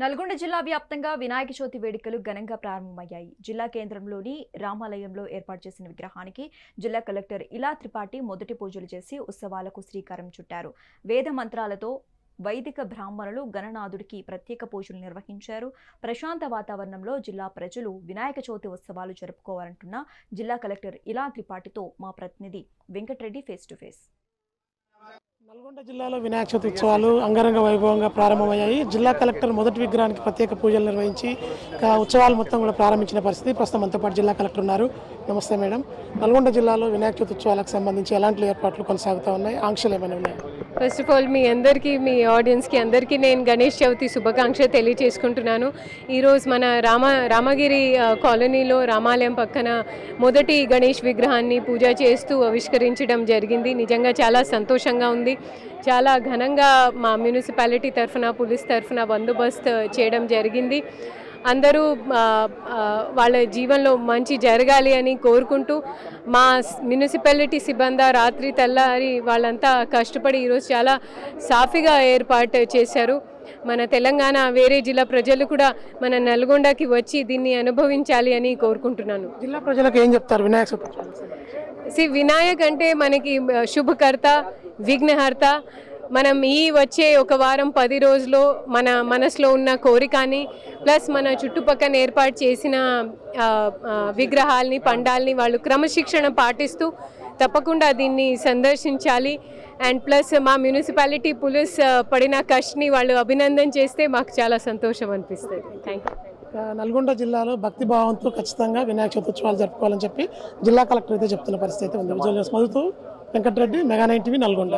నల్గొండ జిల్లా వ్యాప్తంగా వినాయక చవితి వేడుకలు ఘనంగా ప్రారంభమయ్యాయి. జిల్లా కేంద్రంలోని రామాలయంలో ఏర్పాటు చేసిన విగ్రహానికి జిల్లా కలెక్టర్ ఇలా త్రిపాఠి మొదటి పూజలు చేసి ఉత్సవాలకు శ్రీకారం చుట్టారు. వేద మంత్రాలతో వైదిక బ్రాహ్మణులు గణనాథుడికి ప్రత్యేక పూజలు నిర్వహించారు. ప్రశాంత వాతావరణంలో జిల్లా ప్రజలు వినాయక చవితి ఉత్సవాలు జరుపుకోవాలంటున్న జిల్లా కలెక్టర్ ఇలా త్రిపాఠితో మా ప్రతినిధి Venkatareddy face to face. Nalgonda జిల్లాలో వినాయక చవితి ఉత్సవాలు అంగరంగ వైభవంగా ప్రారంభమయ్యాయి. జిల్లా కలెక్టర్ మొదటి విగ్రహానికి ప్రత్యేక పూజలు నిర్వహించి ఉత్సవాలు మొత్తం కూడా ప్రారంభించిన పరిస్థితి. ప్రస్తుతం మనతో పాటు జిల్లా కలెక్టర్ ఉన్నారు. నమస్తే మేడం. నల్గొండ జిల్లాలో వినాయక చవితి ఉత్సవాలకు సంబంధించి ఎలాంటి ఏర్పాట్లు కొనసాగుతూ ఉన్నాయి? ఆంక్షలు ఏమైనా ఉన్నాయి? ఫస్ట్ ఆఫ్ ఆల్ మీ అందరికీ, మీ ఆడియన్స్కి అందరికీ నేను గణేష్ చవితి శుభాకాంక్ష తెలియజేసుకుంటున్నాను. ఈరోజు మన రామగిరి కాలనీలో రామాలయం పక్కన మొదటి గణేష్ విగ్రహాన్ని పూజ చేస్తూ ఆవిష్కరించడం జరిగింది. నిజంగా చాలా సంతోషంగా ఉంది. చాలా ఘనంగా మా మున్సిపాలిటీ తరఫున, పోలీస్ తరఫున బందోబస్తు చేయడం జరిగింది. అందరూ వాళ్ళ జీవనంలో మంచి జరగాలి అని కోరుకుంటూ మా మున్సిపాలిటీ సిబ్బంది రాత్రి తెల్లారి వాళ్ళంతా కష్టపడి ఈరోజు చాలా సాఫీగా ఏర్పాటు చేశారు. మన తెలంగాణ వేరే జిల్లా ప్రజలు కూడా మన నల్గొండకి వచ్చి దీన్ని అనుభవించాలి అని కోరుకుంటున్నాను. జిల్లా ప్రజలకు ఏం చెప్తారు వినాయక చవితి? వినాయక్ అంటే మనకి శుభకర్త, విఘ్నహర్త. మనం వచ్చే ఒక వారం 10 రోజుల్లో మన మనసులో ఉన్న కోరికని ప్లస్ మన చుట్టుపక్కల ఏర్పాటు చేసిన విగ్రహాలని, పండాలని వాళ్ళు క్రమశిక్షణ పాటిస్తూ తప్పకుండా దీన్ని సందర్శించాలి. అండ్ ప్లస్ మా మున్సిపాలిటీ పోలీస్ పడిన కష్ట్ని వాళ్ళు అభినందన చేస్తే మాకు చాలా సంతోషం అనిపిస్తుంది. Thank you. నల్గొండ జిల్లాలో భక్తి భావంతో ఖచ్చితంగా వినాయక చవితి ఉత్సవాలు జరుపుకోవాలని చెప్పి జిల్లా కలెక్టర్ అయితే చెప్తున్న పరిస్థితి ఉంది. విజువల్స్ మధుతో వెంకటరెడ్డి, మెగా 9 టీవీ, నల్గొండ.